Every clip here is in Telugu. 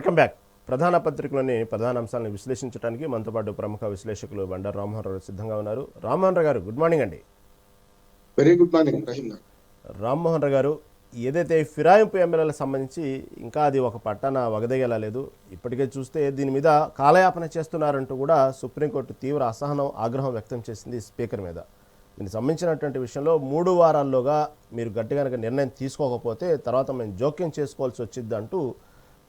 Welcome back. ప్రధాన పత్రికలోని ప్రధాన అంశాలను విశ్లేషించడానికి మనతో పాటు ప్రముఖ విశ్లేషకులు బండారు రామ్మోహన్ రావు సిద్ధంగా ఉన్నారు. రామ్మోహన్ రావు గారు, గుడ్ మార్నింగ్ అండి. వెరీ గుడ్ మార్నింగ్ రహీం గారు. రామ్మోహన్ రావు గారు, ఏదైతే ఫిరాయింపు ఎమ్మెల్యేలకు సంబంధించి ఇంకా అది ఒక పట్టాన వగదయ్యేలా లేదు. ఇప్పటికే చూస్తే దీని మీద కాలయాపన చేస్తున్నారంటూ కూడా సుప్రీంకోర్టు తీవ్ర అసహనం, ఆగ్రహం వ్యక్తం చేసింది స్పీకర్ మీద. దీనికి సంబంధించినటువంటి విషయంలో 3 వారాల్లోగా మీరు గట్టిగా నిర్ణయం తీసుకోకపోతే తర్వాత మేము జోక్యం చేసుకోవాల్సి వచ్చింది అంటూ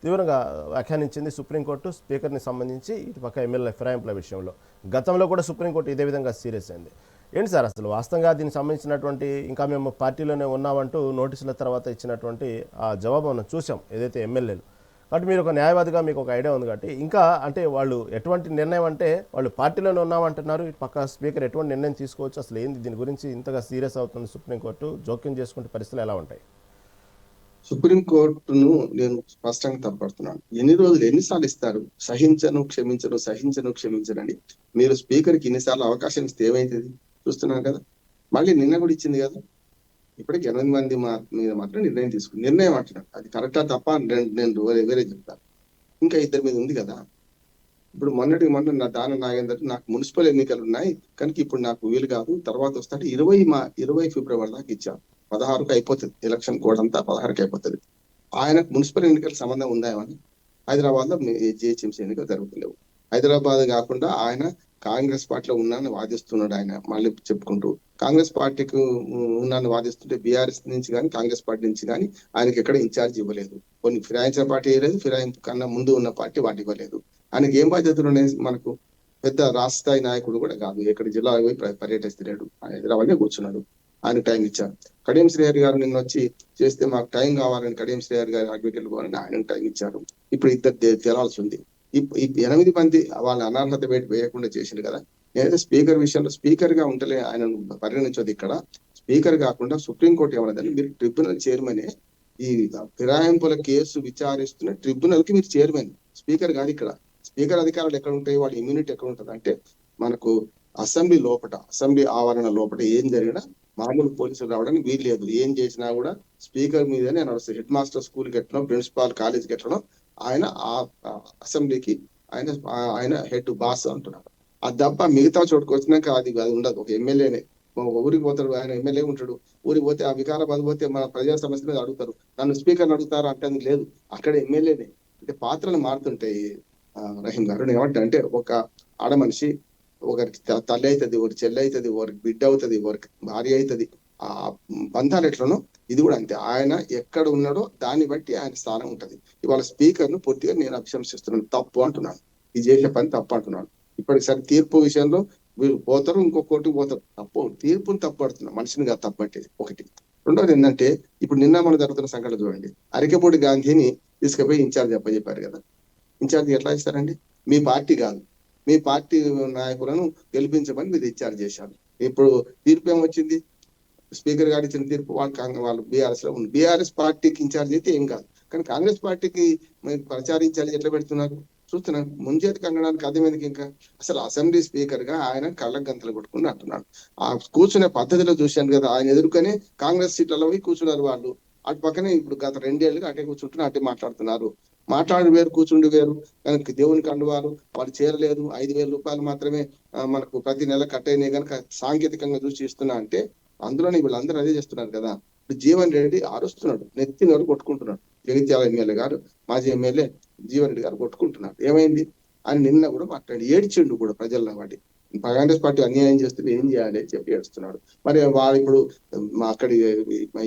తీవ్రంగా వ్యాఖ్యానించింది సుప్రీంకోర్టు స్పీకర్ని సంబంధించి ఇటుపక్క ఎమ్మెల్యే ఫిరాయింపుల విషయంలో. గతంలో కూడా సుప్రీంకోర్టు ఇదే విధంగా సీరియస్ అయింది. ఏంటి సార్ అసలు వాస్తవంగా దీనికి సంబంధించినటువంటి, ఇంకా మేము పార్టీలోనే ఉన్నామంటూ నోటీసుల తర్వాత ఇచ్చినటువంటి ఆ జవాబు మనం చూసాం ఏదైతే ఎమ్మెల్యేలు. కాబట్టి మీరు ఒక న్యాయవాదిగా మీకు ఒక ఐడియా ఉంది కాబట్టి, ఇంకా అంటే వాళ్ళు ఎటువంటి నిర్ణయం, అంటే వాళ్ళు పార్టీలోనే ఉన్నామంటున్నారు, ఇటు పక్క స్పీకర్ ఎటువంటి నిర్ణయం తీసుకోవచ్చు, అసలు ఏంది దీని గురించి ఇంతగా సీరియస్ అవుతుంది సుప్రీంకోర్టు, జోక్యం చేసుకుంటే పరిస్థితులు ఎలా ఉంటాయి? సుప్రీంకోర్టును నేను స్పష్టంగా తప్పడుతున్నాను. ఎన్ని రోజులు ఎన్నిసార్లు ఇస్తారు? సహించను క్షమించను, సహించను క్షమించనని మీరు స్పీకర్కి ఎన్నిసార్లు అవకాశం ఇస్తే ఏమైతుంది చూస్తున్నారు కదా. మళ్ళీ నిన్న కూడా ఇచ్చింది కదా. ఇప్పటికి 8 మంది మీద మాత్రం నిర్ణయం తీసుకుంది. నిర్ణయం అంటున్నాను, అది కరెక్టా తప్ప నేను వేరే చెప్తాను. ఇంకా 2 మీద ఉంది కదా. ఇప్పుడు మొన్న నా దాన నాగేందర్ నాకు మున్సిపల్ ఎన్నికలు ఉన్నాయి కనుక ఇప్పుడు నాకు వీలు కాదు, తర్వాత వస్తాడు 20 ఫిబ్రవరి దాకా ఇచ్చారు. 16కు అయిపోతుంది ఎలక్షన్ కోడ్ అంతా, 16కి అయిపోతుంది. ఆయనకు మున్సిపల్ ఎన్నికలకు సంబంధం ఉందా ఏమని? హైదరాబాద్ లో జిహెచ్ఎంసీ ఎన్నికలు జరుగుతలేవు. హైదరాబాద్ కాకుండా ఆయన కాంగ్రెస్ పార్టీలో ఉన్నానని వాదిస్తున్నాడు. ఆయన మళ్ళీ చెప్పుకుంటూ కాంగ్రెస్ పార్టీకి ఉన్నానని వాదిస్తుంటే బీఆర్ఎస్ నుంచి కానీ కాంగ్రెస్ పార్టీ నుంచి కానీ ఆయనకి ఎక్కడ ఇన్ఛార్జ్ ఇవ్వలేదు. కొన్ని ఫిరాయించిన పార్టీ ఇవ్వలేదు, ఫిరాయింపు కన్నా ముందు ఉన్న పార్టీ వాటి ఇవ్వలేదు. ఆయనకి ఏం బాధ్యతలు ఉన్నాయి? మనకు పెద్ద రాష్ట్ర స్థాయి నాయకుడు కూడా కాదు, ఎక్కడ జిల్లా పోయి పర్యటిస్తున్నాడు, హైదరాబాద్ కూర్చున్నాడు. ఆయన టైం ఇచ్చారు. కడియం శ్రీహరి గారు నిన్న వచ్చి చేస్తే మాకు టైం కావాలని కడియం శ్రీహరి గారు అడ్వకేట్లు పోవాలని ఆయన టైం ఇచ్చారు. ఇప్పుడు 2 తేలాల్సి ఉంది. 8 మంది వాళ్ళ అనర్హత వేయకుండా చేసింది కదా. నేనైతే స్పీకర్ విషయంలో స్పీకర్ గా ఉంటలే ఆయన పరిగణించదు. ఇక్కడ స్పీకర్ కాకుండా సుప్రీంకోర్టు ఏమన్నదని, మీరు ట్రిబ్యునల్ చైర్మనే, ఈ ఫిరాయింపుల కేసు విచారిస్తున్న ట్రిబ్యునల్ కి మీరు చైర్మన్, స్పీకర్ కాదు. ఇక్కడ స్పీకర్ అధికారాలు ఎక్కడ ఉంటాయి, వాడి ఇమ్యూనిటీ ఎక్కడ ఉంటుంది అంటే, మనకు అసెంబ్లీ ఆవరణ లోపల ఏం జరిగినా మామూలు పోలీసులు రావడానికి వీలు లేదు. ఏం చేసినా కూడా స్పీకర్ మీదనే నడుస్తుంది. హెడ్ మాస్టర్ స్కూల్కి ఎట్లనో, ప్రిన్సిపాల్ కాలేజీకి ఎట్లనో, ఆయన ఆ అసెంబ్లీకి ఆయన హెడ్ బాస్ అంటున్నారు. అది తప్ప మిగతా చోటుకు వచ్చినాక అది ఉండదు. ఒక ఎమ్మెల్యేనే ఊరికి పోతాడు, ఆయన ఎమ్మెల్యే ఉంటాడు. ఊరికి పోతే ఆ వికారాబాద్ పోతే మన ప్రజా సమస్య మీద అడుగుతారు, నన్ను స్పీకర్ అడుగుతారు అంటే అది లేదు. అక్కడ ఎమ్మెల్యేనే. అంటే పాత్రలు మారుతుంటాయి రహీం గారు. నేను ఏమంటే, ఒక ఆడ మనిషి ఒకరికి తల్లి అవుతుంది, ఒకరికి చెల్లి అవుతుంది, ఒకరికి బిడ్డ అవుతుంది, ఒకరికి భార్య అవుతుంది. ఆ బంధాలు ఎట్లనో ఇది కూడా అంతే. ఆయన ఎక్కడ ఉన్నాడో దాన్ని బట్టి ఆయన స్థానం ఉంటది. ఇవాళ స్పీకర్ ను పూర్తిగా నేను అభిశంసిస్తున్నాను, తప్పు అంటున్నాను. ఇది చేసే పని తప్పు అంటున్నాను. ఇప్పటిసారి తీర్పు విషయంలో వీళ్ళు పోతారు, ఇంకో కోర్టుకు పోతారు. తప్పు, తీర్పుని తప్పు పడుతున్నా, మనిషిని కాదు తప్పు అంటే. ఒకటి. రెండోది ఏంటంటే, ఇప్పుడు నిన్న మనం జరుగుతున్న సంఘటన చూడండి. అరికెపూడి గాంధీని తీసుకుపోయి ఇన్ఛార్జ్ చెప్పారు కదా. ఇన్ఛార్జ్ ఎట్లా ఇస్తారండి? మీ పార్టీ కాదు, మీ పార్టీ నాయకులను గెలిపించమని మీరు ఇన్ఛార్జ్ చేశారు. ఇప్పుడు తీర్పు ఏమొచ్చింది? స్పీకర్ గారు ఇచ్చిన తీర్పు వాళ్ళు బీఆర్ఎస్ లో ఉంది. బీఆర్ఎస్ పార్టీకి ఇన్ఛార్జ్ అయితే ఏం కాదు, కానీ కాంగ్రెస్ పార్టీకి ప్రచారించాలి ఎట్లా పెడుతున్నారు చూస్తున్నాను. ముంచేతికి అనడానికి అర్థమైంది. ఇంకా అసలు అసెంబ్లీ స్పీకర్ గా ఆయన కళ్ళ గంతలు కొట్టుకుని అంటున్నాడు. ఆ కూర్చునే పద్ధతిలో చూశాను కదా, ఆయన ఎదుర్కొనే కాంగ్రెస్ సీట్లలో పోయి కూర్చున్నారు వాళ్ళు. అటు పక్కనే ఇప్పుడు గత 2 ఏళ్ళుగా అటే కూర్చుంటున్నారు, అటే మాట్లాడుతున్నారు. మాట్లాడి వేరు, కూర్చుండి వేరు. కనుక దేవునికి అండువారు వాళ్ళు చేరలేదు. 5,000 రూపాయలు మాత్రమే మనకు ప్రతి నెల కట్ అయినాయి కనుక సాంకేతికంగా చూసి ఇస్తున్నా అంటే, అందులోనే వీళ్ళందరూ అదే చేస్తున్నారు కదా. ఇప్పుడు జీవన్ రెడ్డి అరుస్తున్నాడు, నెత్తినోడు కొట్టుకుంటున్నాడు. జగిత్యాల ఎమ్మెల్యే గారు, మాజీ ఎమ్మెల్యే జీవన్ రెడ్డి గారు కొట్టుకుంటున్నారు. ఏమైంది? ఆయన నిన్న కూడా మాట్లాడి ఏడ్చిండు కూడా ప్రజల్లో. వాటి కాంగ్రెస్ పార్టీ అన్యాయం చేస్తే ఏం చేయాలి అని చెప్పి ఏడుస్తున్నాడు. మరి వాళ్ళు ఇప్పుడు అక్కడి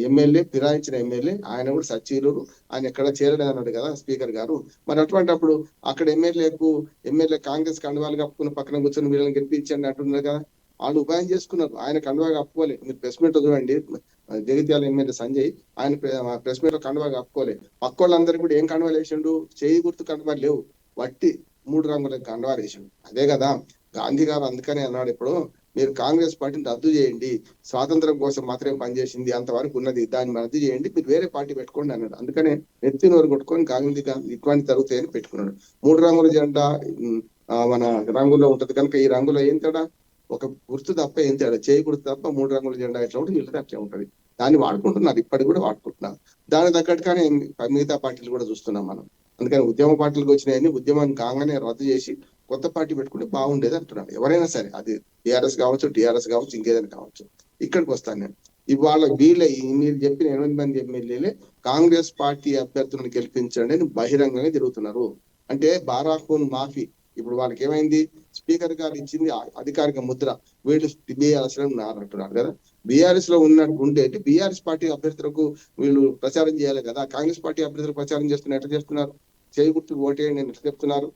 ఎమ్మెల్యే, ఫిరాయించిన ఎమ్మెల్యే, ఆయన కూడా సచ్చీరుడు, ఆయన ఎక్కడ చేరలేదు అన్నాడు కదా స్పీకర్ గారు. మరి అటువంటిప్పుడు అక్కడ ఎమ్మెల్యే కాంగ్రెస్ కండువాలు కప్పుకుని పక్కన కూర్చొని వీళ్ళని గెలిపించండి అంటున్నారు కదా. వాళ్ళు ఉపాయం చేసుకున్నారు. ఆయన కండువా కప్పుకోలే. మీరు ప్రెస్ మీట్ చూడండి, జగిత్యాల ఎమ్మెల్యే సంజయ్ ఆయన ప్రెస్ మీట్ లో కండువా కప్పుకోలే. పక్క వాళ్ళందరికీ కూడా ఏం కండువాలు వేసిండు? చేయి గుర్తు కండువాలు లేవు, వట్టి 3 రంగుల కండువాలు వేసిండు. అదే కదా గాంధీ గారు అందుకనే అన్నాడు, ఇప్పుడు మీరు కాంగ్రెస్ పార్టీని రద్దు చేయండి, స్వాతంత్రం కోసం మాత్రమే పనిచేసింది, అంతవరకు ఉన్నది, దాన్ని రద్దు చేయండి, మీరు వేరే పార్టీ పెట్టుకోండి అన్నాడు. అందుకనే నెత్తి నోరు కొట్టుకొని గాంధీ ఇటువంటి జరుగుతాయని పెట్టుకున్నాడు. 3 రంగుల జెండా మన రంగుల్లో ఉంటది కనుక ఈ రంగులో ఏం తేడా? ఒక గుర్తు తప్ప ఏం తేడా? చేయి గుర్తు తప్ప 3 రంగుల జెండా ఎట్లా ఉంటుంది, వీళ్ళది అట్లే ఉంటది. దాన్ని వాడుకుంటున్నారు, ఇప్పటికి కూడా వాడుకుంటున్నారు. దానికి తగ్గట్టుగానే మిగతా పార్టీలు కూడా చూస్తున్నాం మనం. అందుకని ఉద్యమ పార్టీలకు వచ్చినాయని ఉద్యమాన్ని కాగానే రద్దు చేసి కొత్త పార్టీ పెట్టుకుంటే బాగుండేది అంటున్నాను. ఎవరైనా సరే, అది టీఆర్ఎస్ కావచ్చు, టీఆర్ఎస్ కావచ్చు, ఇంకేదైనా కావచ్చు. ఇక్కడికి వస్తాను నేను. ఇవాళ మీరు చెప్పిన 8 మంది ఎమ్మెల్యేలే కాంగ్రెస్ పార్టీ అభ్యర్థులను గెలిపించండి అని బహిరంగంగా తిరుగుతున్నారు. అంటే బారాఖూన్ మాఫీ. ఇప్పుడు వాళ్ళకి ఏమైంది? స్పీకర్ గారు ఇచ్చింది అధికారిక ముద్ర. వీళ్ళు బీఆర్ఎస్ లో ఉన్నారంటున్నారు కదా. బీఆర్ఎస్ లో ఉంటే బీఆర్ఎస్ పార్టీ అభ్యర్థులకు వీళ్ళు ప్రచారం చేయాలి కదా. కాంగ్రెస్ పార్టీ అభ్యర్థులకు ప్రచారం చేస్తున్నారు. ఎట్లా చేస్తున్నారు? చేయగుర్తు ఓటేయండి నేను ఎట్లా చెప్తున్నారు?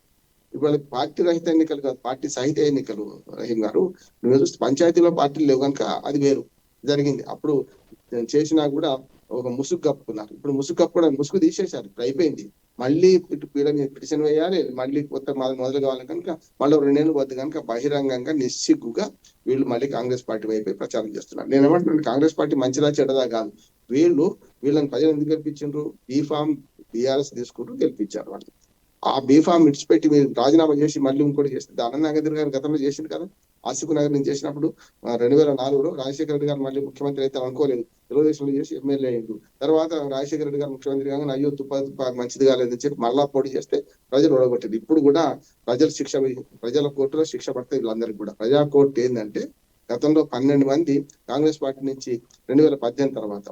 ఇవాళ పార్టీ రహిత ఎన్నికలు కాదు, పార్టీ సహిత ఎన్నికలు. రహీం గారు, నువ్వు చూస్తే పంచాయతీలో పార్టీలు లేవు కనుక అది వేరు జరిగింది. అప్పుడు చేసినా కూడా ఒక ముసుగు కప్పుకున్నారు. ఇప్పుడు ముసుగు కప్పుకోవడానికి ముసుగు తీసేశారు. ఇప్పుడు అయిపోయింది. మళ్ళీ పిటిషన్ వేయాలి, మళ్ళీ కొత్త మొదలు కావాలి కనుక మళ్ళీ 2 నెలలు వద్దు కనుక బహిరంగంగా నిస్సిగ్గుగా వీళ్ళు మళ్ళీ కాంగ్రెస్ పార్టీ వైపు ప్రచారం చేస్తున్నారు. నేను ఏమంటున్నాను, కాంగ్రెస్ పార్టీ మంచిదా చెడ్డదా కాదు. వీళ్ళని ప్రజలు ఎందుకు గెలిపించారు? బీఫామ్ బీఆర్ఎస్ తీసుకుంటూ గెలిపించారు వాళ్ళు. ఆ బీఫామ్ విడిచిపెట్టి మీరు రాజీనామా చేసి మళ్ళీ ఇంకోటి చేస్తే, దానం నాగేంద్ర గారు గతంలో చేసింది కదా. ఆసిఫ్ నగర్ నుంచి చేసినప్పుడు 2004లో రాజశేఖర రెడ్డి గారు మళ్ళీ ముఖ్యమంత్రి అయితే అనుకోలేదు. తెలుగుదేశంలో చేసి ఎమ్మెల్యే అయ్యిండు. తర్వాత రాజశేఖర రెడ్డి గారు ముఖ్యమంత్రి కాగానే అయ్యో తుప్ప మంచిది కాలేదని చెప్పి మళ్ళా పోటీ చేస్తే ప్రజలు ఓడగొట్టారు. ఇప్పుడు కూడా ప్రజల కోర్టులో శిక్ష పడతాయి వీళ్ళందరికీ కూడా. ప్రజా కోర్టు ఏంటంటే, గతంలో 12 మంది కాంగ్రెస్ పార్టీ నుంచి 2018 తర్వాత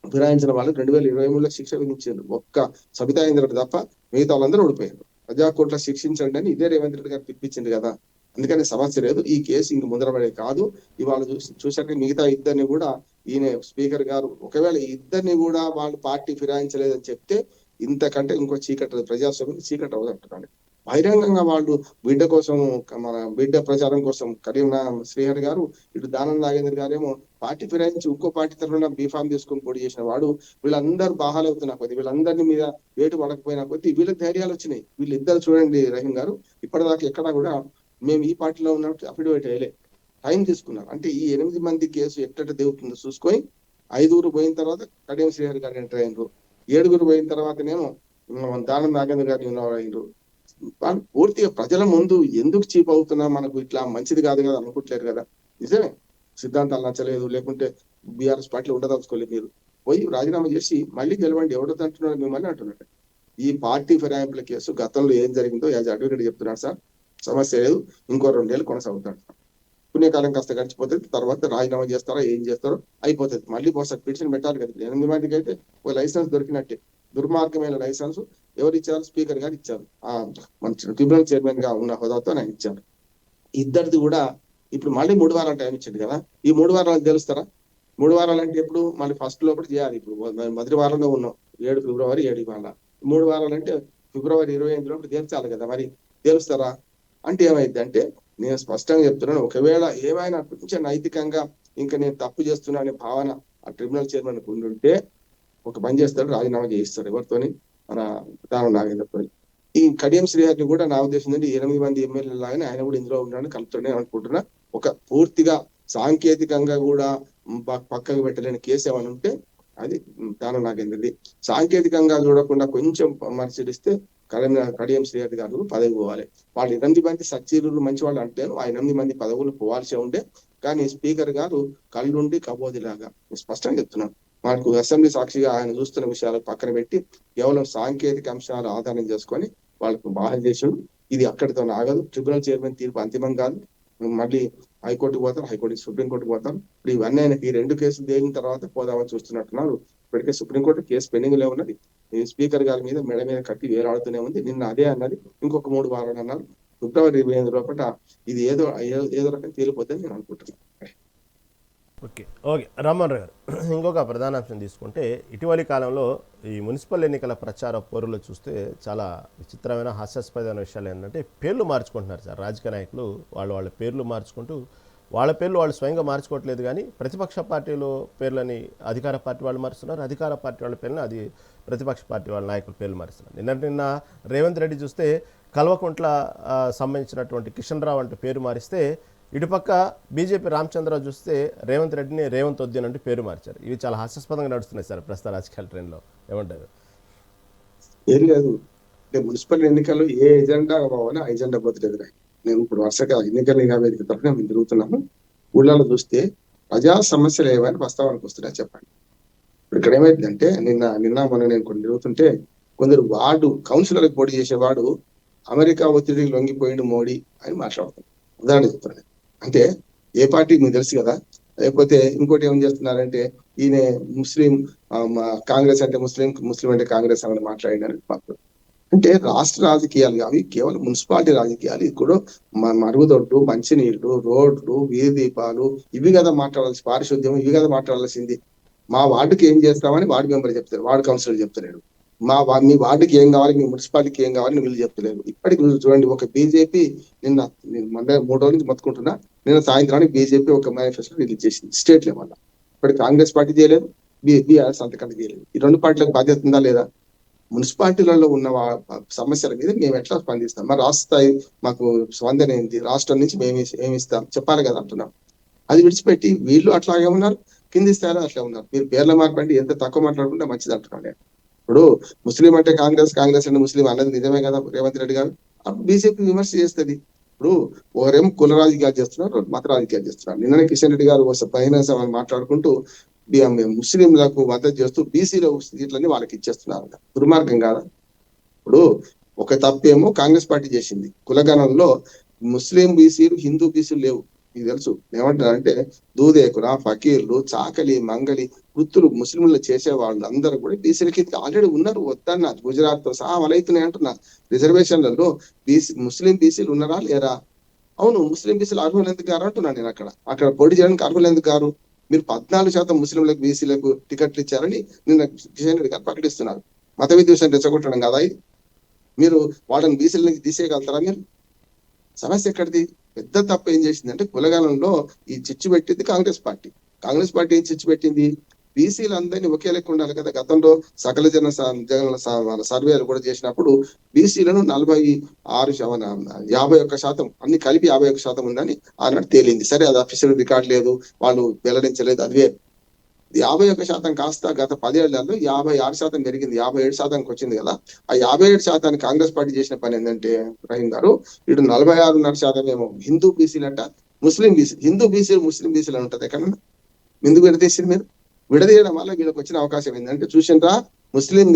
ఫిరాయించిన వాళ్ళు 2023లో శిక్ష విధించారు. ఒక్క సబితా ఇంద్రుడు తప్ప మిగతా వాళ్ళందరూ ఓడిపోయారు. ప్రజాకోట్ల శిక్షించండి అని ఇదే రేవంత్ రెడ్డి గారు పిలిపించింది కదా. అందుకని సమస్య లేదు. ఈ కేసు ఇంక ముందరపడే కాదు. ఇవాళ చూసాక మిగతా ఇద్దరిని కూడా ఈయన స్పీకర్ గారు ఒకవేళ ఇద్దరిని కూడా వాళ్ళు పార్టీ ఫిరాయించలేదని చెప్తే ఇంతకంటే ఇంకో చీకటి ప్రజాస్వామ్యం చీకటి అవుతుంది అంటున్నాను. బహిరంగంగా వాళ్ళు బిడ్డ కోసం, మన బిడ్డ ప్రచారం కోసం శ్రీహరి గారు, ఇటు దానం నాగేంద్ర గారేమో పార్టీ ఫిరాయించి ఇంకో పార్టీ తరఫున బీఫామ్ తీసుకుని పోటీ చేసిన వాడు. వీళ్ళందరూ బాహాలవుతున్నా కొద్ది, వీళ్ళందరినీ మీద వేటు పడకపోయినా కొద్ది వీళ్ళకి ధైర్యాలు వచ్చినాయి. వీళ్ళిద్దరు చూడండి రహీం గారు, ఇప్పటిదాకా ఎక్కడా కూడా మేము ఈ పార్టీలో ఉన్నట్టు అఫిడవిట్ వేయలే, టైం తీసుకున్నారు. అంటే ఈ 8 మంది కేసు ఎట్ట దిగుతుందో చూసుకొని 5 పోయిన తర్వాత కడియం శ్రీహరి గారు ఎంటర్ అయ్యారు. 7 పోయిన తర్వాతనేమో దానం నాగేంద్ర గారు అయ్యారు. వాళ్ళు పూర్తిగా ప్రజల ముందు ఎందుకు చీప్ అవుతున్నా, మనకు ఇట్లా మంచిది కాదు కదా అనుకుంటలేరు కదా. నిజమే, సిద్ధాంతాలు నచ్చలేదు, లేకుంటే బీఆర్ఎస్ పార్టీలో ఉండదలుచుకోలేదు. మీరు పోయి రాజీనామా చేసి మళ్ళీ గెలవండి. ఎవడో అంటున్నాడు మిమ్మల్ని అంటున్నాడు. ఈ పార్టీ ఫిరాయింపుల కేసు గతంలో ఏం జరిగిందో యాజ్ అడ్వకేట్ చెప్తున్నాడు సార్. సమస్య లేదు, ఇంకో 2 నెలలు కొనసాగుతాడు. పుణ్యకాలం కాస్త గడిచిపోతుంది. తర్వాత రాజీనామా చేస్తారో ఏం చేస్తారో అయిపోతుంది. మళ్ళీ బహుశా పిటిషన్ పెట్టాలి కదా. 8 మందికి అయితే ఒక లైసెన్స్ దొరికినట్టే. దుర్మార్గమైన లైసెన్స్ ఎవరు ఇచ్చారు? స్పీకర్ గారు ఇచ్చారు. మన ట్రిబ్యునల్ చైర్మన్ గా ఉన్న హోదాతో ఆయన ఇచ్చారు. ఇద్దరిది కూడా ఇప్పుడు మళ్ళీ 3 వారాలు టైం ఇచ్చింది కదా. ఈ 3 వారాలు తెలుస్తారా? 3 వారాలు అంటే ఎప్పుడు? మళ్ళీ ఫస్ట్ లోపల చేయాలి. ఇప్పుడు మొదటి వారంలో ఉన్నాం, 7 ఫిబ్రవరి 7 ఇవాళ. 3 వారాలు అంటే ఫిబ్రవరి 28 లోపల తేల్చాలి కదా. మరి తేలుస్తారా? అంటే ఏమైంది అంటే, నేను స్పష్టంగా చెప్తున్నాను, ఒకవేళ ఏమైనా కొంచెం నైతికంగా ఇంకా నేను తప్పు చేస్తున్నా అనే భావన ఆ ట్రిబ్యునల్ చైర్మన్ ఉండుంటే ఒక పని చేస్తాడు, రాజీనామా చేయిస్తాడు. ఎవరితోని? మన దానం నాగేంద్రతో. ఈ కడియం శ్రీహరిని కూడా నా ఉద్దేశం ఏంటంటే 8 మంది ఎమ్మెల్యేల లాగానే ఆయన కూడా ఇందులో ఉన్నాడని కలుపుతాడని అనుకుంటున్నా. ఒక పూర్తిగా సాంకేతికంగా కూడా పక్కకు పెట్టలేని కేసు ఏమైనా ఉంటే అది దానం నాగేంద్రది. సాంకేతికంగా చూడకుండా కొంచెం పరిశీలిస్తే కడియం శ్రీహరి గారు పదవి పోవాలి. వాళ్ళు 8 మంది సచ్చీరులు మంచి వాళ్ళు అంటే ఆ 8 మంది పదవులు పోవాల్సి ఉండే. కానీ స్పీకర్ గారు కళ్ళుండి కబోదిలాగా స్పష్టంగా చెప్తున్నాను. మనకు అసెంబ్లీ సాక్షిగా ఆయన చూస్తున్న విషయాలు పక్కన పెట్టి కేవలం సాంకేతిక అంశాలు ఆధారం చేసుకొని వాళ్ళకు బాధ చేసాడు. ఇది అక్కడితో ఆగదు. ట్రిబ్యునల్ చైర్మన్ తీర్పు అంతిమం కాదు. మళ్ళీ హైకోర్టుకు పోతారు, హైకోర్టు సుప్రీంకోర్టుకు పోతారు. ఇప్పుడు ఇవన్నీ ఆయనకి ఈ 2 కేసులు తేలిన తర్వాత పోదామని చూస్తున్నట్టున్నారు. ఇప్పటికే సుప్రీంకోర్టు కేసు పెండింగ్ లో ఉన్నది. స్పీకర్ గారి మీద మెడ మీద కట్టి వేలాడుతూనే ఉంది. నిన్న అదే అన్నది, ఇంకొక 3 వారాలు అన్నారు. ఫిబ్రవరి 25 లోపల ఇది ఏదో రకంగా తేలిపోద్దని నేను అనుకుంటున్నాను. ఓకే రామ్మోహన్ గారు, ఇంకొక ప్రధాన అంశం తీసుకుంటే, ఇటీవలి కాలంలో ఈ మున్సిపల్ ఎన్నికల ప్రచార పోరులో చూస్తే చాలా విచిత్రమైన హాస్యాస్పదమైన విషయాలు ఏంటంటే, పేర్లు మార్చుకుంటున్నారు సార్. రాజకీయ నాయకులు వాళ్ళ పేర్లు మార్చుకుంటూ, వాళ్ళ పేర్లు వాళ్ళు స్వయంగా మార్చుకోవట్లేదు, కానీ ప్రతిపక్ష పార్టీలో పేర్లని అధికార పార్టీ వాళ్ళు మారుస్తున్నారు, అధికార పార్టీ వాళ్ళ పేర్లని అది ప్రతిపక్ష పార్టీ వాళ్ళ నాయకుల పేర్లు మారుస్తున్నారు. నిన్న రేవంత్ రెడ్డి చూస్తే కల్వకుంట్ల సంబంధించినటువంటి కిషన్ రావు అంటే పేరు మారిస్తే, ఇటుపక్క బీజేపీ రామచంద్రరావు చూస్తే రేవంత్ రెడ్డిని రేవంత్ వద్దు అంటే పేరు మార్చారు. ఇవి చాలా హాస్యాస్పదంగా నడుస్తున్నాయి సార్ ప్రస్తుత రాజకీయాల ట్రెండ్లో. ఏమంటారు? ఏం లేదు, మున్సిపల్ ఎన్నికలు ఏ ఎజెండా కావాలో ఆ ఎజెండా పోతుంది. నేను ఇప్పుడు వరుసగా ఎన్నికల నివేదిక తరఫున మేము తిరుగుతున్నాము. ఊళ్ళలో చూస్తే ప్రజా సమస్యలు ఏమైనా ప్రస్తావనకు వస్తున్నాయి చెప్పండి. ఇప్పుడు ఇక్కడ ఏమైందంటే, నిన్న మొన్న నేను కొన్ని తిరుగుతుంటే కొందరు వార్డు కౌన్సిలర్కి పోటీ చేసేవాడు అమెరికా ఒత్తిడికి లొంగిపోయిండు మోడీ అని మాట్లాడుతారు. ఉదాహరణ చెప్తాను. అంటే ఏ పార్టీ మీకు తెలుసు కదా. లేకపోతే ఇంకోటి ఏం చేస్తున్నారంటే ఈయన ముస్లిం కాంగ్రెస్ అంటే ముస్లిం, ముస్లిం అంటే కాంగ్రెస్ అని మాట్లాడినారు. అంటే రాష్ట్ర రాజకీయాలు అవి కేవలం మున్సిపాలిటీ రాజకీయాలు. ఇది కూడా మరుగుదొడ్లు, మంచినీళ్లు, రోడ్లు, వీధి దీపాలు ఇవి కదా మాట్లాడాల్సి, పారిశుద్ధ్యం ఇవి కదా మాట్లాడాల్సింది. మా వార్డుకి ఏం చేస్తామని వార్డు మెంబర్ చెప్తారు, వార్డు కౌన్సిలర్ చెప్తలేడు. మీ వార్డుకి ఏం కావాలి, మీ మున్సిపాలిటీకి ఏం కావాలని వీళ్ళు చెప్తలేరు. ఇప్పటికి చూడండి, ఒక బీజేపీ నిన్న 3 రోజుల నుంచి మొత్తుకుంటున్నా, నిన్న సాయంత్రానికి బీజేపీ ఒక మేనిఫెస్టో రిలీజ్ చేసింది స్టేట్ లెవెల్. ఇప్పుడు కాంగ్రెస్ పార్టీ చేయలేదు, బీఆర్ఎస్ అంతకంటే చేయలేదు. ఈ 2 పార్టీలకు బాధ్యత ఉందా లేదా? మున్సిపాలిటీలలో ఉన్న సమస్యల మీద మేము ఎట్లా స్పందిస్తాం? మరి రాష్ట్ర స్థాయి మాకు స్పందన ఏంటి? రాష్ట్రం నుంచి మేము ఏమి ఇస్తాం చెప్పాలి కదా అంటున్నాం. అది విడిచిపెట్టి వీళ్ళు అట్లాగే ఉన్నారు, కింది స్థాయిలో అట్లా ఉన్నారు. మీరు పేర్ల మార్పండి, ఎంత తక్కువ మాట్లాడుకుంటే మంచిది అంటున్నాను నేను. ఇప్పుడు ముస్లిం అంటే కాంగ్రెస్, కాంగ్రెస్ అంటే ముస్లిం అన్నది నిజమే కదా రేవంత్ రెడ్డి గారు. అప్పుడు బీజేపీ విమర్శ చేస్తుంది. ఇప్పుడు ఒకరేమో కుల రాజకీయాలు చేస్తున్నారు, మత రాజకీయాలు చేస్తున్నారు. నిన్ననే కిషన్ రెడ్డి గారు పైన మాట్లాడుకుంటూ ముస్లింలకు మద్దతు చేస్తూ బీసీలో సీట్లని వాళ్ళకి ఇచ్చేస్తున్నారు. దుర్మార్గం కాదా? ఇప్పుడు ఒక తప్పేమో కాంగ్రెస్ పార్టీ చేసింది, కులగణంలో ముస్లిం బీసీలు, హిందూ బీసీలు లేవు. మీకు తెలుసు ఏమంటారంటే దూదేకుల, ఫకీర్లు, చాకలి, మంగలి వృత్తులు ముస్లింలు చేసే వాళ్ళు అందరూ కూడా బీసీలకి ఆల్రెడీ ఉన్నారు. వద్దన్నారు, గుజరాత్ తో సహా అమలవుతున్నాయి అంటున్నా. రిజర్వేషన్లలో ముస్లిం బీసీలు ఉన్నారా లేరా? అవును, ముస్లిం బీసీలు అర్హులు ఎందుకు గారు అంటున్నాను నేను. అక్కడ పోటీ చేయడానికి అర్హులు ఎందుకు గారు? మీరు 14% ముస్లింలకు, బీసీలకు టికెట్లు ఇచ్చారని నిన్న కిషన్ రెడ్డి గారు ప్రకటిస్తున్నారు. మత విద్వేషం రెచ్చగొట్టడం కదా ఇది? మీరు వాళ్ళని బీసీల నుంచి తీసేయగలుగుతారా మీరు? సమస్య ఎక్కడిది? పెద్ద తప్పు ఏం చేసిందంటే కులగణంలో ఈ చిచ్చు పెట్టింది కాంగ్రెస్ పార్టీ. కాంగ్రెస్ పార్టీ ఏం చిచ్చు పెట్టింది? బీసీలందరినీ ఒకే లెక్క ఉండాలి కదా. గతంలో సకల జన సర్వేలు కూడా చేసినప్పుడు బీసీలను 51% అన్ని కలిపి 51% ఉందని ఆనాడు తేలింది. సరే, అది అఫీషియల్ రికార్డ్ లేదు, వాళ్ళు వెల్లడించలేదు, అదే 51% కాస్త గత 10 ఏళ్లలో 56% పెరిగింది, 57%కి వచ్చింది కదా. ఆ 57% కాంగ్రెస్ పార్టీ చేసిన పని ఏంటంటే రహీం గారు, ఇటు 46.5% ఏమో హిందూ బీసీలంట, ముస్లిం బీసీ, హిందూ బీసీలు ముస్లిం బీసీలు ఉంటుంది ఎక్కడన్నా. ఎందుకు విడదీసింది మీరు? విడదీయడం వల్ల వీళ్ళకి వచ్చిన అవకాశం ఏంటంటే, చూసిండ్రా ముస్లిం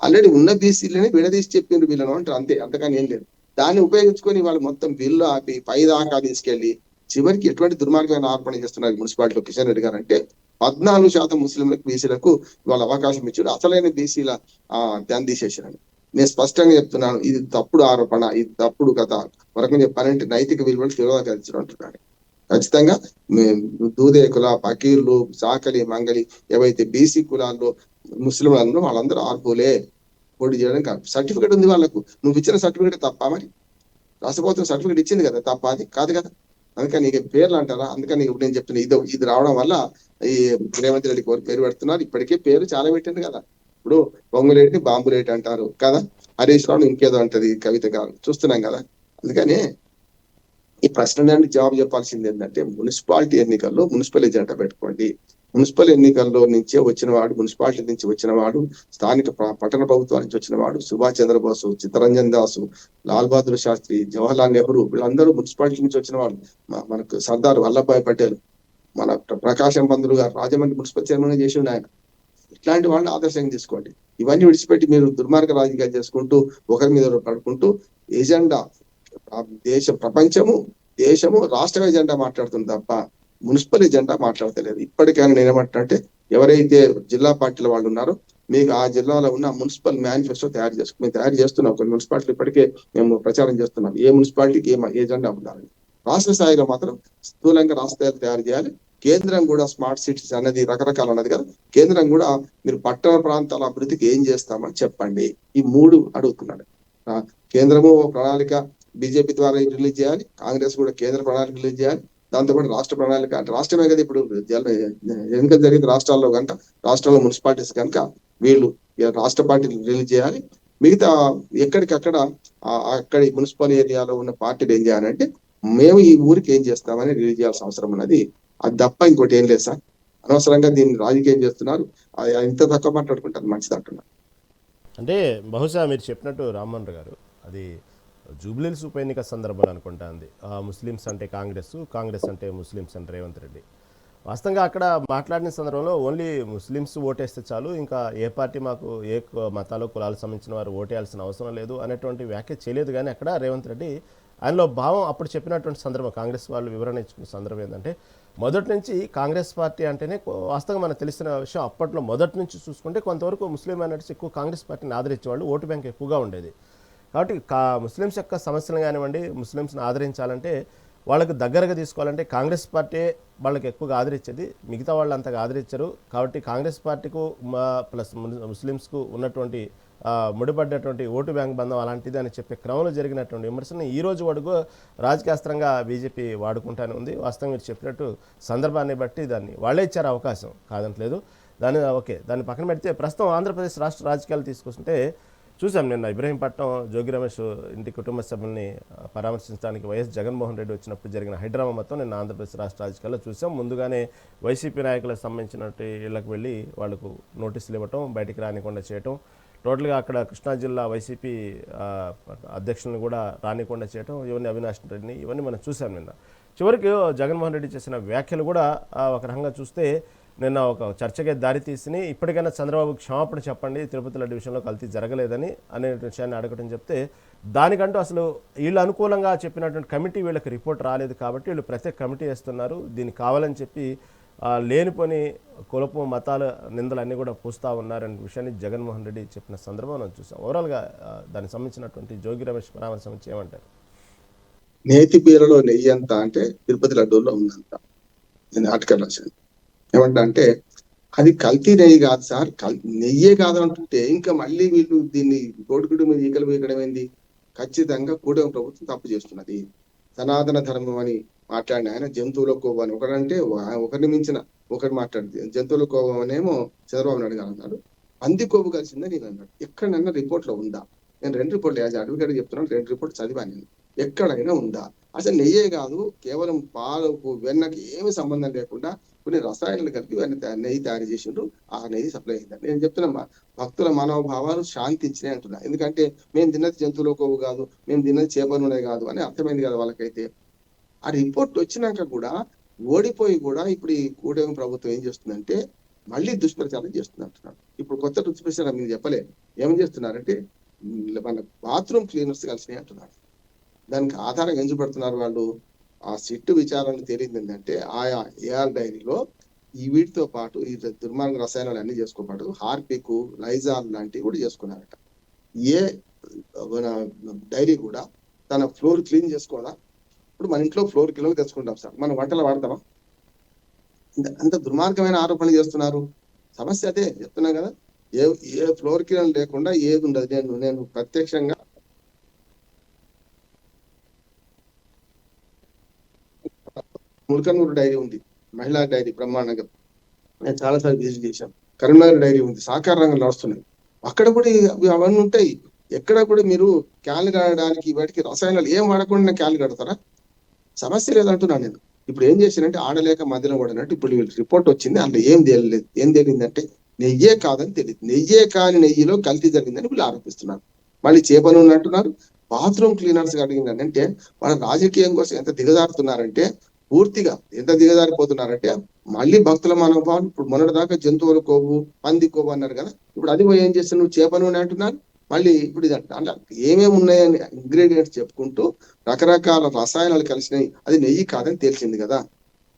ఆల్రెడీ ఉన్న బీసీలని విడదీసి చెప్పిండ్రు వీళ్ళను అంటారు, అంతే, అంతకని ఏం లేదు. దాన్ని ఉపయోగించుకొని వాళ్ళు మొత్తం బిల్లు ఆపి పై దాకా తీసుకెళ్లి చివరికి ఎటువంటి దుర్మార్గమైన ఆరోపణ చేస్తున్నారు మున్సిపాలిటీలో కిషన్ రెడ్డి గారు అంటే 14% ముస్లింలకు, బీసీలకు ఇవాళ అవకాశం ఇచ్చారు. అసలైన బీసీల దాన్ని తీసేసారని నేను స్పష్టంగా చెప్తున్నాను. ఇది తప్పుడు ఆరోపణ, ఇది తప్పుడు కథ. వరకు చెప్పాలంటే నైతిక విలువలు తిరోగతించడం అంటున్నాను. ఖచ్చితంగా దూదేకుల, ఫకీర్లు, చాకలి, మంగలి ఏవైతే బీసీ కులాల్లో ముస్లింలు వాళ్ళందరూ అర్హులే పోటీ చేయడానికి. సర్టిఫికేట్ ఉంది వాళ్ళకు. నువ్వు ఇచ్చిన సర్టిఫికేట్ తప్ప? మరి రాష్ట్ర ప్రభుత్వం సర్టిఫికేట్ ఇచ్చింది కదా, తప్ప? అది కాదు కదా. అందుకని నీకు పేర్లు అంటారా? అందుకని ఇప్పుడు నేను చెప్తున్నా, ఇది రావడం వల్ల ఈ రేవంత్ రెడ్డి పేరు పెడుతున్నారు. ఇప్పటికే పేరు చాలా పెట్టింది కదా. ఇప్పుడు బొంగులేటి, బాంబులేటి అంటారు కదా. హరీష్ రావు ఇంకేదో అంటది కవిత గారు, చూస్తున్నాం కదా. అందుకని ఈ ప్రశ్న జవాబు చెప్పాల్సింది ఏంటంటే, మున్సిపాలిటీ ఎన్నికల్లో మున్సిపల్ ఎజెండా పెట్టుకోండి. మున్సిపల్ ఎన్నికల్లో నుంచే వచ్చిన వాడు, మున్సిపాలిటీ నుంచి వచ్చిన వాడు, స్థానిక పట్టణ ప్రభుత్వాల నుంచి వచ్చిన వాడు, సుభాష్ చంద్రబోసు, చిత్తరంజన్ దాసు, లాల్ బహదూర్ శాస్త్రి, జవహర్లాల్ నెహ్రూ వీళ్ళందరూ మున్సిపాలిటీ నుంచి వచ్చిన వాళ్ళు. మనకు సర్దార్ వల్లభాయ్ పటేల్, మన ప్రకాశం పంతులు గారు రాజమండ్రి మున్సిపల్ చైర్మన్ చేసి ఆయన. ఇట్లాంటి వాళ్ళని ఆదర్శంగా తీసుకోండి. ఇవన్నీ విడిచిపెట్టి మీరు దుర్మార్గ రాజకీయాలు చేసుకుంటూ ఒకరి మీద పడుకుంటూ ఎజెండా ప్రపంచము, దేశము, రాష్ట్ర ఎజెండా మాట్లాడుతుంది తప్ప మున్సిపల్ ఎజెండా మాట్లాడతలేదు. ఇప్పటికైనా నేను ఏమంటే, ఎవరైతే జిల్లా పార్టీల వాళ్ళు ఉన్నారో మీకు ఆ జిల్లాలో ఉన్న మున్సిపల్ మేనిఫెస్టో మేము తయారు చేస్తున్నాం. కొన్ని మున్సిపాలిటీలు ఇప్పటికే మేము ప్రచారం చేస్తున్నాం. ఏ మున్సిపాలిటీకి ఏ ఎజెండా ఉండాలని. రాష్ట్ర స్థాయిలో మాత్రం స్థూలంగా రాష్ట్ర స్థాయిలో తయారు చేయాలి. కేంద్రం కూడా స్మార్ట్ సిటీస్ అనేది రకరకాలు అన్నది కదా. కేంద్రం కూడా మీరు పట్టణ ప్రాంతాల అభివృద్ధికి ఏం చేస్తామని చెప్పండి. ఈ 3 అడుగుతున్నాడు. కేంద్రము ప్రణాళిక బీజేపీ ద్వారా రిలీజ్ చేయాలి, కాంగ్రెస్ కూడా కేంద్ర ప్రణాళిక రిలీజ్ చేయాలి, దాంతోపాటు రాష్ట్ర ప్రణాళిక. అంటే రాష్ట్రమే కదా ఇప్పుడు ఎన్నికలు జరిగింది రాష్ట్రాల్లో కనుక, రాష్ట్రాల్లో మున్సిపాలిటీస్ కనుక వీళ్ళు రాష్ట్ర పార్టీలు రిలీజ్ చేయాలి. మిగతా ఎక్కడికక్కడ అక్కడి మున్సిపల్ ఏరియాలో ఉన్న పార్టీలు ఏం చేయాలంటే, మేము ఈ ఊరికి ఏం చేస్తామని రిలీజ్ చేయాల్సిన అవసరం ఉన్నది. అది తప్ప ఇంకోటి ఏం లేదు సార్. అనవసరంగా దీన్ని రాజకీయం చేస్తున్నారు. ఇంత తక్కువ మాట్లాడుకుంటారు మంచిది అంటున్నారు. అంటే బహుశా మీరు చెప్పినట్టు రామ్మోహన్ గారు, అది జూబ్లీహిల్స్ ఉప ఎన్నిక సందర్భంలో అనుకుంటా ఉంది. ముస్లిమ్స్ అంటే కాంగ్రెస్, కాంగ్రెస్ అంటే ముస్లిమ్స్ అంటే రేవంత్ రెడ్డి. వాస్తవంగా అక్కడ మాట్లాడిన సందర్భంలో ఓన్లీ ముస్లిమ్స్ ఓటేస్తే చాలు, ఇంకా ఏ పార్టీ మాకు మతాలు కులాలకు సంబంధించిన వారు ఓటేయాల్సిన అవసరం లేదు అనేటువంటి వ్యాఖ్య చేయలేదు. కానీ అక్కడ రేవంత్ రెడ్డి ఆయనలో భావం అప్పుడు చెప్పినటువంటి సందర్భం, కాంగ్రెస్ వాళ్ళు వివరణ ఇచ్చిన సందర్భం ఏంటంటే, మొదటి నుంచి కాంగ్రెస్ పార్టీ అంటేనే వాస్తవంగా మనకు తెలిసిన విషయం, అప్పట్లో మొదటి నుంచి చూసుకుంటే కొంతవరకు ముస్లిం మైనారిటీస్ ఎక్కువ కాంగ్రెస్ పార్టీని ఆదరించేవాళ్ళు, ఓటు బ్యాంక్ ఎక్కువగా ఉండేది. కాబట్టి ముస్లిమ్స్ యొక్క సమస్యలు కానివ్వండి, ముస్లిమ్స్ని ఆదరించాలంటే వాళ్ళకు దగ్గరగా తీసుకోవాలంటే కాంగ్రెస్ పార్టీ వాళ్ళకి ఎక్కువగా ఆదరించేది, మిగతా వాళ్ళు అంతగా ఆదరించరు. కాబట్టి కాంగ్రెస్ పార్టీకు ప్లస్ ముస్లిమ్స్కు ఉన్నటువంటి ముడిపడ్డటువంటి ఓటు బ్యాంక్ బంధం అలాంటిది అని చెప్పే క్రమంలో జరిగినటువంటి విమర్శను ఈరోజు వరకు రాజకీయాస్త్రంగా బీజేపీ వాడుకుంటానే ఉంది. వాస్తవం మీరు చెప్పినట్టు సందర్భాన్ని బట్టి దాన్ని వాళ్ళే ఇచ్చారు అవకాశం, కాదంటలేదు. దాన్ని పక్కన పెడితే ప్రస్తుతం ఆంధ్రప్రదేశ్ రాష్ట్ర రాజకీయాలు తీసుకొస్తుంటే చూసాం, నిన్న ఇబ్రహీంపట్నం జోగి రమేష్ ఇంటి కుటుంబ సభ్యుల్ని పరామర్శించడానికి వైఎస్ జగన్మోహన్ రెడ్డి వచ్చినప్పుడు జరిగిన హైడ్రామా మొత్తం నిన్న ఆంధ్రప్రదేశ్ రాష్ట్ర రాజకీయాల్లో చూసాం. ముందుగానే వైసీపీ నాయకులకు సంబంధించినట్టు ఇళ్లకు వెళ్ళి వాళ్ళకు నోటీసులు ఇవ్వటం, బయటికి రానికుండా చేయటం, టోటల్గా అక్కడ కృష్ణా జిల్లా వైసీపీ అధ్యక్షులను కూడా రానికుండా చేయటం, ఇవన్నీ అవినాష్ రెడ్డిని ఇవన్నీ మనం చూసాం. నిన్న చివరికి జగన్మోహన్ రెడ్డి చేసిన వ్యాఖ్యలు కూడా ఒక రకంగా చూస్తే నిన్న ఒక చర్చకే దారితీసి ఇప్పటికైనా చంద్రబాబు క్షమాపణ చెప్పండి, తిరుపతి లడ్డు విషయంలో కల్తీ జరగలేదని అనే విషయాన్ని అడగటం చెప్తే, దానికంటూ అసలు వీళ్ళు అనుకూలంగా చెప్పినటువంటి కమిటీ వీళ్ళకి రిపోర్ట్ రాలేదు కాబట్టి వీళ్ళు ప్రత్యేక కమిటీ వేస్తున్నారు, దీన్ని కావాలని చెప్పి లేనిపోని కులపు మతాల నిందలు అన్నీ కూడా పూస్తూ ఉన్నారనే విషయాన్ని జగన్మోహన్ రెడ్డి చెప్పిన సందర్భం మనం చూసాం. ఓవరాల్గా దానికి సంబంధించినటువంటి జోగి రమేష్ పరామర్శ సంబంధించి ఏమంటారు? నేతి బీరలో నెయ్యి అంత అంటే తిరుపతి లడ్డూలో ఉందంత. నేను ఆర్టికల్ రాశాను. ఏమంటా అంటే అది కల్తీ నెయ్యి కాదు సార్, నెయ్యే కాదు అంటుంటే ఇంకా మళ్ళీ వీళ్ళు దీన్ని కోడిగుడ్డు మీద ఈకలు వేయడం ఏంది? ఖచ్చితంగా కూటమి ప్రభుత్వం తప్పు చేస్తున్నది. సనాతన ధర్మం అని మాట్లాడిన ఆయన జంతువుల కోపం అని ఒకరంటే ఒకరిని మించిన ఒకటి మాట్లాడితే జంతువుల కోపం అనేమో చంద్రబాబు నాయుడు గారు అన్నాడు, పంది కొవ్వు కలిసిందని నేను అన్నాడు. ఎక్కడైనా రిపోర్ట్లో ఉందా? నేను 2 రిపోర్ట్లు యాజ్ అడ్వకేట్ చెప్తున్నాను, 2 రిపోర్ట్ చదివాను నేను. ఎక్కడైనా ఉందా? అసలు నెయ్యే కాదు, కేవలం పాలకు వెన్నకి ఏమి సంబంధం లేకుండా కొన్ని రసాయనాలు కలిపి నెయ్యి తయారు చేసిండ్రు, ఆ నెయ్యి సప్లై అయిందండి. నేను చెప్తున్నా, భక్తుల మనోభావాలు శాంతించినాయి అంటున్నా. ఎందుకంటే మేము తిన్నది జంతువుల కొవ్వు కాదు, మేము తిన్నది చేప నూనె కాదు అని అర్థమైంది కదా వాళ్ళకైతే. ఆ రిపోర్ట్ వచ్చినాక కూడా ఓడిపోయి కూడా ఇప్పుడు ఈ కూటమి ప్రభుత్వం ఏం చేస్తుందంటే మళ్ళీ దుష్ప్రచారం చేస్తుంది అంటున్నాడు. ఇప్పుడు కొత్త దుష్ప్రచారం మీరు చెప్పలే, ఏం చేస్తున్నారంటే మన బాత్రూమ్ క్లీనర్స్ కలిసినాయి అంటున్నాడు. దానికి ఆధారంగా ఏం చూపెడుతున్నారు వాళ్ళు? ఆ సిట్టు విచారణ తేలింది ఏంటంటే ఆయా ఏఆర్ డైరీలో ఈ వీటితో పాటు ఈ దుర్మార్గ రసాయనాలు అన్ని చేసుకోపాటు హార్పిక్, లైజాల్ లాంటివి కూడా చేసుకున్నారట. ఏ డైరీ కూడా తన ఫ్లోర్ క్లీన్ చేసుకోవాలా? ఇప్పుడు మన ఇంట్లో ఫ్లోర్ క్లీన్ తెచ్చుకుంటాం సార్, మనం వంటలు వాడతామా? అంత దుర్మార్గమైన ఆరోపణలు చేస్తున్నారు. సమస్య అదే చెప్తున్నా కదా, ఏ ఫ్లోర్ క్లీన్ లేకుండా ఏది ఉండదు. నేను ప్రత్యక్షంగా ముల్కనూరు డైరీ ఉంది, మహిళా డైరీ బ్రహ్మాండంగా, నేను చాలాసార్లు విజిట్ చేశాను. కరీంనగర్ డైరీ ఉంది, సహకార రంగం నడుస్తున్నాయి. అక్కడ కూడా అవన్నీ ఉంటాయి. ఎక్కడ కూడా మీరు క్యాన్లు కడడానికి వాటికి రసాయనాలు ఏం వాడకుండా క్యాన్లు కడతారా? సమస్య లేదంటున్నాను నేను. ఇప్పుడు ఏం చేశారంటే ఆడలేక మధ్యలో పడినట్టు ఇప్పుడు రిపోర్ట్ వచ్చింది, అందులో ఏం తేలలేదు. ఏం తేలిందంటే నెయ్యే కాదని తెలియదు. నెయ్యే కాని నెయ్యిలో కల్తీ జరిగిందని వీళ్ళు ఆరోపిస్తున్నారు. మళ్ళీ చేపలు ఉన్నట్టున్నారు. బాత్రూమ్ క్లీనర్స్ అడిగిందని అంటే వాళ్ళ రాజకీయం కోసం ఎంత దిగజారుతున్నారంటే, పూర్తిగా ఎంత దిగజారిపోతున్నారంటే మళ్ళీ భక్తుల మనోభావం. ఇప్పుడు మొన్నటిదాకా జంతువుల కొవ్వు, పంది కొవ్వు అన్నారు కదా, ఇప్పుడు అది ఏం చేస్తున్నారు? చేప నూనె అంటున్నారు. మళ్ళీ ఇప్పుడు ఇది అంటే ఏమేమి ఉన్నాయని ఇంగ్రీడియంట్స్ చెప్పుకుంటూ రకరకాల రసాయనాలు కలిసినాయి, అది నెయ్యి కాదని తేల్చింది కదా.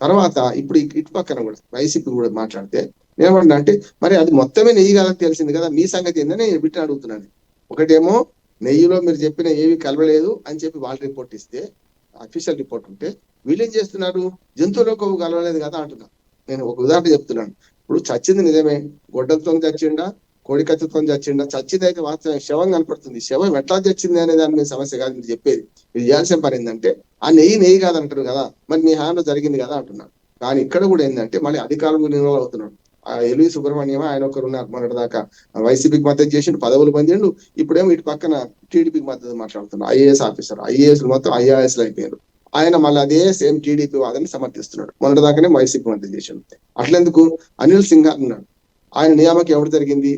తర్వాత ఇప్పుడు ఇటు పక్కన కూడా వైసీపీ కూడా మాట్లాడితే ఏమన్నా అంటే మరి అది మొత్తమే నెయ్యి కాదని తెలిసింది కదా, మీ సంగతి ఏందని నేను బిడ్డ అడుగుతున్నాను. ఒకటేమో నెయ్యిలో మీరు చెప్పిన ఏవి కలవలేదు అని చెప్పి వాళ్ళు రిపోర్ట్ ఇస్తే, అఫీషియల్ రిపోర్ట్ ఉంటే, వీళ్ళు ఏం చేస్తున్నారు? జంతువుల కొవ్వు కలవలేదు కదా అంటున్నారు. నేను ఒక ఉదాహరణ చెప్తున్నాను. ఇప్పుడు చచ్చింది నిజమే, గొడ్డలతో చచ్చిండా, కోడి కత్తితో చచ్చిండా? చచ్చింది అయితే వాస్తవం, శవం కనపడుతుంది. శవం ఎట్లా చచ్చింది అనే దాని మీద సమస్య కాదు మీరు చెప్పేది. మీరు చేయాల్సిన పని ఏంటంటే ఆ నెయ్యి కాదంటారు కదా, మరి మీ హ్యాండ్లో జరిగింది కదా అంటున్నారు. కానీ ఇక్కడ కూడా ఏంటంటే మళ్ళీ అధికారులు ఇన్వాల్వ్ అవుతున్నాడు. ఆ ఎల్వి సుబ్రహ్మణ్యం ఆయన ఒకరు ఉన్నారు, మొన్నటి దాకా వైసీపీకి మద్దతు చేసిండు, పదవులు పొందిండు. ఇప్పుడేమో ఇటు పక్కన టీడీపీకి మద్దతు మాట్లాడుతున్నాడు. ఐఏఎస్ ఆఫీసర్, ఐఏఎస్ మొత్తం ఐఆర్ఎస్లు అయిపోయారు. ఆయన మళ్ళీ అదే సేమ్ టీడీపీ వాదని సమర్థిస్తున్నాడు. మొన్నటి దాకానే వైసీపీ మద్దతు చేసిండు. అట్లెందుకు? అనిల్ సింగ్ ఉన్నాడు, ఆయన నియామకం ఎవరు జరిగింది?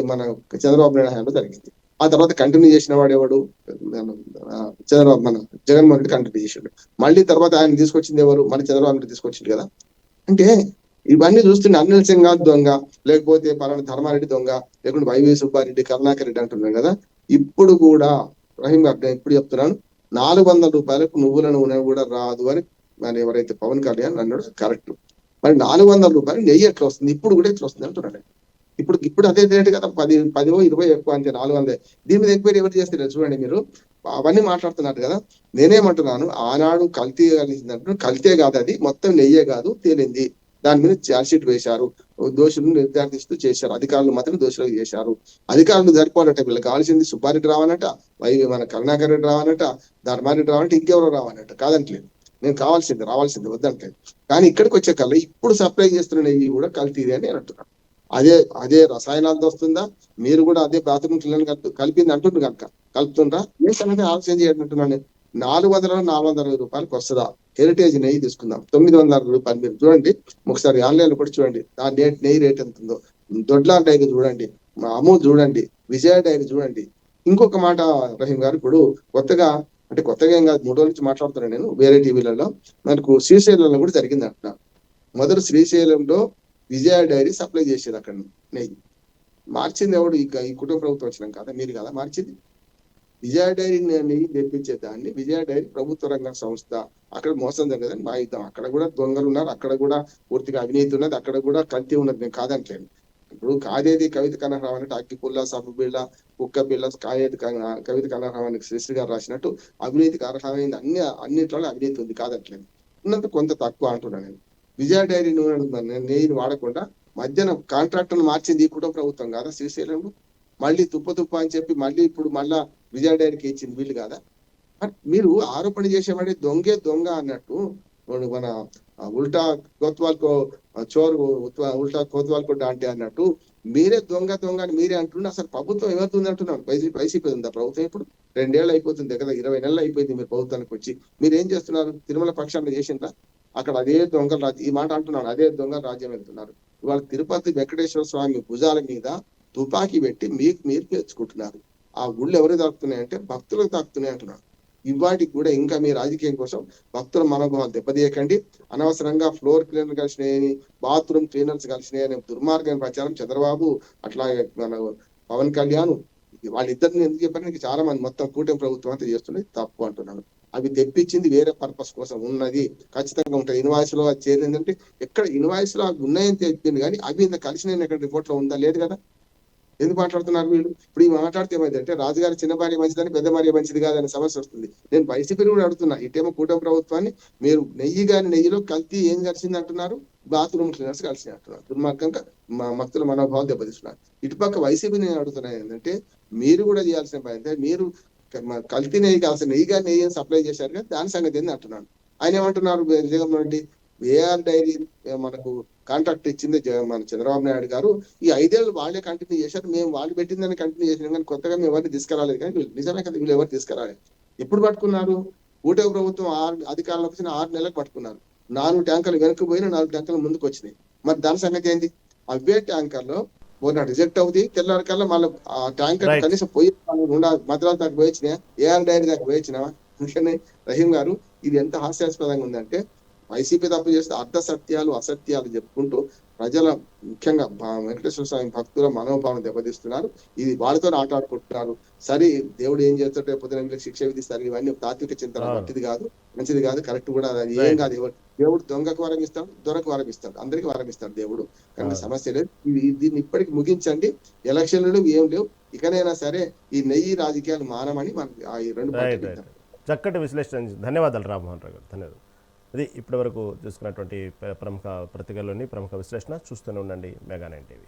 మన చంద్రబాబు నాయుడు హయాంలో జరిగింది. ఆ తర్వాత కంటిన్యూ చేసిన వాడు ఎవడు? చంద్రబాబు, మన జగన్మోహన్ రెడ్డి కంటిన్యూ చేసిండు. మళ్ళీ తర్వాత ఆయన తీసుకొచ్చింది ఎవరు? మళ్ళీ చంద్రబాబు నాయుడు తీసుకొచ్చిండు కదా. అంటే ఇవన్నీ చూస్తుంటే అనిల్ సింగ్ దొంగ, లేకపోతే పలానా ధర్మారెడ్డి దొంగ, లేకుంటే వైవి సుబ్బారెడ్డి, కరుణాకర్ రెడ్డి అంటున్నాం కదా. ఇప్పుడు కూడా రహీం గారు నేను ఇప్పుడు చెప్తున్నాను, 400 రూపాయలకు నువ్వుల నూనె కూడా రాదు అని మరి ఎవరైతే పవన్ కళ్యాణ్ అన్నాడు కరెక్ట్. మరి 400 రూపాయలు నెయ్యి ఎట్లా వస్తుంది, ఇప్పుడు కూడా ఎట్లా వస్తుంది అంటున్నాడు. ఇప్పుడు అదే రేటు కదా, 10-20 ఎక్కువ అంతే 400. దీని మీద ఎంక్వైరీ ఎవరు చేస్తారు చూడండి మీరు. అవన్నీ మాట్లాడుతున్నారు కదా. నేనేమంటున్నాను, ఆనాడు కల్తీ కలిసిందంటున్నాను, కల్తీ కాదు అది, మొత్తం నెయ్యే కాదు తేలింది. దాని మీద ఛార్జ్ షీట్ వేశారు, దోషులను నిర్ధారిస్తూ చేశారు, అధికారులు మాత్రం దోషులు చేశారు. అధికారులు సరిపోనట, వీళ్ళకి కావాల్సింది సుబ్బారెడ్డి రావాలట, మన కరుణాకర్ రెడ్డి రావాలట, ధర్మారెడ్డి రావాలంటే ఇంకెవరో రావాలట, కాదంటలేదు. నేను రావాల్సింది వద్దంటలేదు. కానీ ఇక్కడికి వచ్చే కల్లా ఇప్పుడు సప్లై చేస్తున్న నెయ్యి కూడా కల్తీది అని నేను అంటున్నాను. అదే రసాయనాలతో వస్తుందా, మీరు కూడా అదే బాత్రూమ్ క్లీనర్ కలిపింది అంటుండ్రు కనుక కలుపుతుండ్రా ఏ సంగతి ఆలోచన చేయండి అంటున్నాను. 400 రూపాయలకు వస్తుందా? హెరిటేజ్ నెయ్యి తీసుకుందాం, 900 రూపాయలు. మీరు చూడండి ఒకసారి ఆన్లైన్ లో కూడా చూడండి ఆ నెయ్యి రేట్ ఎంత ఉందో. దొడ్లా డైరీ చూడండి, అమూల్ చూడండి, విజయ డైరీ చూడండి. ఇంకొక మాట రహీం గారు, ఇప్పుడు కొత్తగా ఏం కాదు, 3 రోజుల నుంచి మాట్లాడుతున్నాను నేను వేరే టీవీలలో. మనకు శ్రీశైలంలో కూడా జరిగింది అంటున్నా. మొదలు శ్రీశైలంలో విజయ డైరీ సప్లై చేసేది అక్కడ నెయ్యి. మార్చింది ఎవడు? ఈ కుటుంబ ప్రభుత్వం వచ్చినాం కదా, మీరు కదా మార్చింది. విజయ డైరీ నెయ్యి తెప్పించే దాన్ని విజయ డైరీ ప్రభుత్వ రంగ సంస్థ, అక్కడ మోసం జరగదని భావిద్దాం. అక్కడ కూడా దొంగలు ఉన్నారు, అక్కడ కూడా పూర్తిగా అవినీతి ఉన్నది, అక్కడ కూడా కల్తీ ఉన్నది, నేను కాదంటలేను. ఇప్పుడు కాదేది కవిత కనకరావు అంటే అగ్గి పుల్ల, సబ్బు బిళ్ళ, కుక్క పిల్ల, కాయేది కవిత కనకరావు అని శ్రీశ్రీ గారు రాసినట్టు అవినీతికి అర్హమైంది అన్నిట్లో అవినీతి ఉంది, కాదంటలేదు. ఉన్నంత కొంత తక్కువ అంటున్నాను నేను. విజయ డైరీ నెయ్యిని వాడకుండా మధ్యాహ్నం కాంట్రాక్టర్ను మార్చింది ఈ కుటుంబ ప్రభుత్వం కాదా శ్రీశైలంలో? మళ్ళీ తుప్ప అని చెప్పి మళ్ళీ ఇప్పుడు మళ్ళా విజయ డైరీకి ఇచ్చింది వీళ్ళు కాదా? మీరు ఆరోపణ చేసేవాడి దొంగ అన్నట్టు, మన ఉల్టా కోత్వాల్కో చోరు ఉల్టా కోత్వాల్కో డాంటే అన్నట్టు మీరే దొంగ అని మీరే అంటున్నారు. అసలు ప్రభుత్వం ఎవరిది అంటున్నాను? వైసీపీ ఉందా ప్రభుత్వం? ఇప్పుడు 2 ఏళ్ళు అయిపోతుంది కదా, 20 నెలలు అయిపోయింది మీరు ప్రభుత్వానికి వచ్చి. మీరు ఏం చేస్తున్నారు? తిరుమల పక్షాన్ని చేసిందా? అక్కడ అదే దొంగల రాజ్యం, ఈ మాట అంటున్నాను, అదే దొంగల రాజ్యం వెళ్తున్నారు. ఇవాళ తిరుపతి వెంకటేశ్వర స్వామి భుజాల మీద తుపాకీ పెట్టి మీరు పేర్చుకుంటున్నారు. ఆ గుళ్ళు ఎవరు తాకుతున్నాయంటే భక్తులకు తాకుతున్నాయి అంటున్నారు. ఇవాటికి కూడా ఇంకా మీ రాజకీయం కోసం భక్తుల మనోభావాలు దెబ్బతీయకండి. అనవసరంగా ఫ్లోర్ క్లీనర్ కలిసినాయని, బాత్రూమ్ క్లీనర్స్ కలిసినాయని దుర్మార్గమైన ప్రచారం చంద్రబాబు, అట్లాగే మన పవన్ కళ్యాణ్, వాళ్ళిద్దరిని ఎందుకు చెప్పారు? చాలా మంది మొత్తం కూటమి ప్రభుత్వం అంతా చేస్తున్నది తప్పు అంటున్నాను. అవి తెప్పించింది వేరే పర్పస్ కోసం ఉన్నది, ఖచ్చితంగా ఉంటాయి. ఇన్వాయిస్ లో అది చేరిందంటే ఎక్కడ ఇన్వాయిస్ లో అవి ఉన్నాయని చెప్పింది, కానీ అవి ఇంత కలిసిన ఎక్కడ రిపోర్ట్ లో ఉందా? లేదు కదా. ఎందుకు మాట్లాడుతున్నారు వీళ్ళు? ఇప్పుడు ఈ మాట్లాడితే ఏమైందంటే రాజుగారి చిన్న భార్య మంచిదని పెద్ద భార్య మంచిది కాదనే సమస్య వస్తుంది. నేను వైసీపీని కూడా అడుగుతున్నా, ఇటేమో కూటమి ప్రభుత్వాన్ని మీరు నెయ్యిలో కల్తీ ఏం కలిసింది అంటున్నారు, బాత్రూమ్ క్లీనర్స్ కలిసి అంటున్నారు. దుర్మార్గంగా భక్తుల మనోభావాలు దెబ్బతీస్తున్నారు. ఇటుపక్క వైసీపీ నేను అడుగుతున్నాను ఏంటంటే, మీరు కూడా చేయాల్సిన బాధ్యత, మీరు కల్తీ నెయ్యి కావాల్సిన నెయ్యి సప్లై చేశారు కదా, దాని సంగతి ఏంది అంటున్నాను. ఆయన ఏమంటున్నారు? జగన్మోహన్ రెడ్డి ఏఆర్ డైరీ మనకు కాంట్రాక్ట్ ఇచ్చింది మన చంద్రబాబు నాయుడు గారు, ఈ 5 ఏళ్ళు వాళ్ళే కంటిన్యూ చేశారు, మేము వాళ్ళు పెట్టిందని కంటిన్యూ చేసినాం, కానీ కొత్తగా మేము ఎవరిని తీసుకురాలేదు. కానీ నిజమే కదా, వీళ్ళు ఎవరు తీసుకురాలేదు. ఎప్పుడు పట్టుకున్నారు? కూటమి ప్రభుత్వం అధికారంలోకి వచ్చిన 6 నెలలకు పట్టుకున్నారు. 4 ట్యాంకర్లు వెనక్కి పోయినా 4 ట్యాంకర్లు ముందుకు వచ్చినాయి. మరి దాని సంగతి ఏంది? అవే ట్యాంకర్లో రిజెక్ట్ అవుతుంది, తెల్లారికల్లా మళ్ళీ ఆ ట్యాంకర్ కనీసం పోయి మద్రాసు దాకా పోయించినా, ఏఆర్ డైరీ దాకా పోయించినా. అందుకనే రహీం గారు, ఇది ఎంత హాస్యాస్పదంగా ఉందంటే, వైసీపీ తప్పు చేస్తే అసత్యాలు చెప్పుకుంటూ ప్రజల, ముఖ్యంగా వెంకటేశ్వర స్వామి భక్తుల మనోభావం దెబ్బతీస్తున్నారు. ఇది వాళ్ళతో ఆటలాడుకుంటున్నారు. సరే, దేవుడు ఏం చేస్తుంటే పొద్దున శిక్ష విధిస్తారు. ఇవన్నీ తాత్విక చింతన మంచిది కాదు, కరెక్ట్ కూడా ఏం కాదు. దేవుడు దొంగకు వరం ఇస్తాడు, దొరకు వరం ఇస్తాడు, అందరికి వరం ఇస్తాడు దేవుడు. కానీ సమస్య లేదు. దీన్ని ఇప్పటికి ముగించండి. ఎలక్షన్లు ఏం లేవు, ఇకనైనా సరే ఈ నెయ్యి రాజకీయాలు మానమని మనకి ఈ 2 పార్టీలు. చక్కటి విశ్లేషణ, ధన్యవాదాలు రామ్మోహన్ రావు గారు, ధన్యవాదాలు. అది ఇప్పటి వరకు చూసుకున్నటువంటి ప్రముఖ పత్రికల్లోని ప్రముఖ విశ్లేషణ. చూస్తూనే ఉండండి మెగా 9 టీవీ.